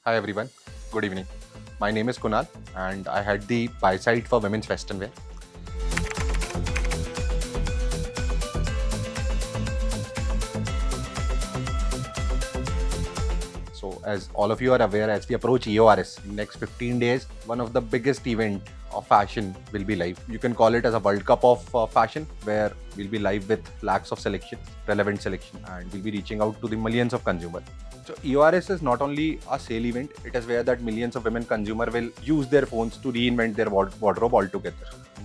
Hi everyone, good evening. My name is Kunal and I had the buy side for women's western wear. So as all of you are aware, as we approach EORS in next 15 days, one of the biggest event of fashion will be live. You can call it as a World Cup of fashion, where we'll be live with lakhs of selection, relevant selection, and we'll be reaching out to the millions of consumers. So EORS is not only a sale event, it is where that millions of women consumer will use their phones to reinvent their wardrobe altogether.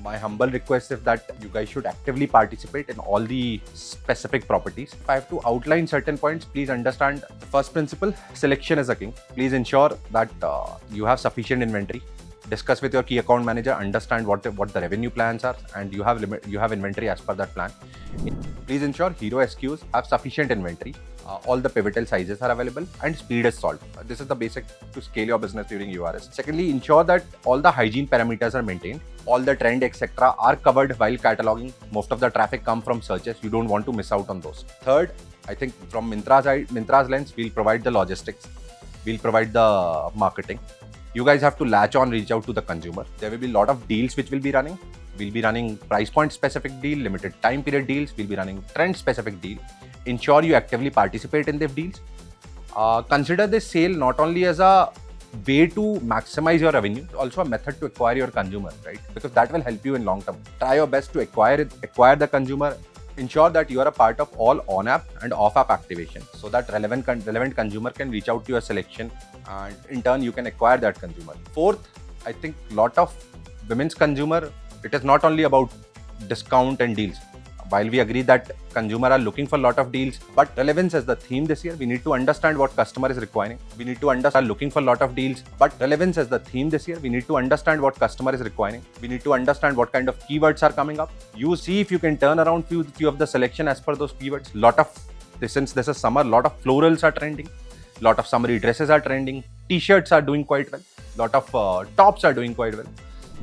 My humble request is that you guys should actively participate in all the specific properties. If I have to outline certain points, please understand the first principle: selection is a king. Please ensure that you have sufficient inventory. Discuss with your key account manager, understand what the revenue plans are, and you have inventory as per that plan. Please ensure hero SKUs have sufficient inventory. All the pivotal sizes are available and speed is solved. This is the basic to scale your business during URS. Secondly, ensure that all the hygiene parameters are maintained. All the trend etc. are covered while cataloging. Most of the traffic come from searches. You don't want to miss out on those. Third, I think from Myntra's lens, we'll provide the logistics. We'll provide the marketing. You guys have to latch on, reach out to the consumer. There will be a lot of deals which will be running. We'll be running price point specific deal, limited time period deals. We'll be running trend specific deal. Ensure you actively participate in the deals. Consider this sale not only as a way to maximize your revenue, also a method to acquire your consumer, right? Because that will help you in long term. Try your best to acquire the consumer. Ensure that you are a part of all on-app and off-app activation, so that relevant consumer can reach out to your selection, and in turn you can acquire that consumer. Fourth, I think lot of women's consumer, it is not only about discount and deals. While we agree that consumer are looking for a lot of deals, but relevance as the theme this year, we need to understand what customer is requiring. We need to understand looking for a lot of deals, but relevance as the theme this year, we need to understand what customer is requiring. We need to understand what kind of keywords are coming up. You see if you can turn around few of the selection as per those keywords. Since this is summer, lot of florals are trending. Lot of summery dresses are trending. T-shirts are doing quite well. Lot of tops are doing quite well.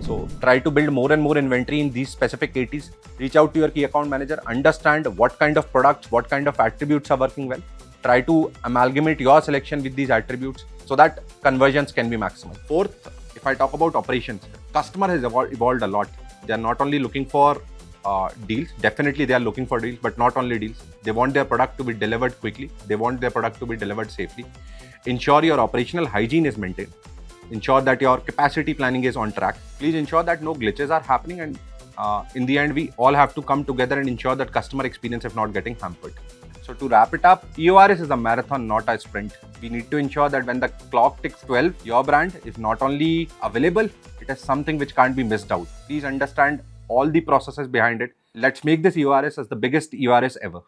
So try to build more and more inventory in these specific KTs. Reach out to your key account manager, understand what kind of products, what kind of attributes are working well. Try to amalgamate your selection with these attributes so that conversions can be maximized. Fourth, if I talk about operations, customer has evolved a lot. They are not only looking for deals, definitely they are looking for deals, but not only deals. They want their product to be delivered quickly. They want their product to be delivered safely. Ensure your operational hygiene is maintained. Ensure that your capacity planning is on track. Please ensure that no glitches are happening, and in the end, we all have to come together and ensure that customer experience is not getting hampered. So to wrap it up, EORS is a marathon, not a sprint. We need to ensure that when the clock ticks 12, your brand is not only available, it is something which can't be missed out. Please understand all the processes behind it. Let's make this EORS as the biggest EORS ever.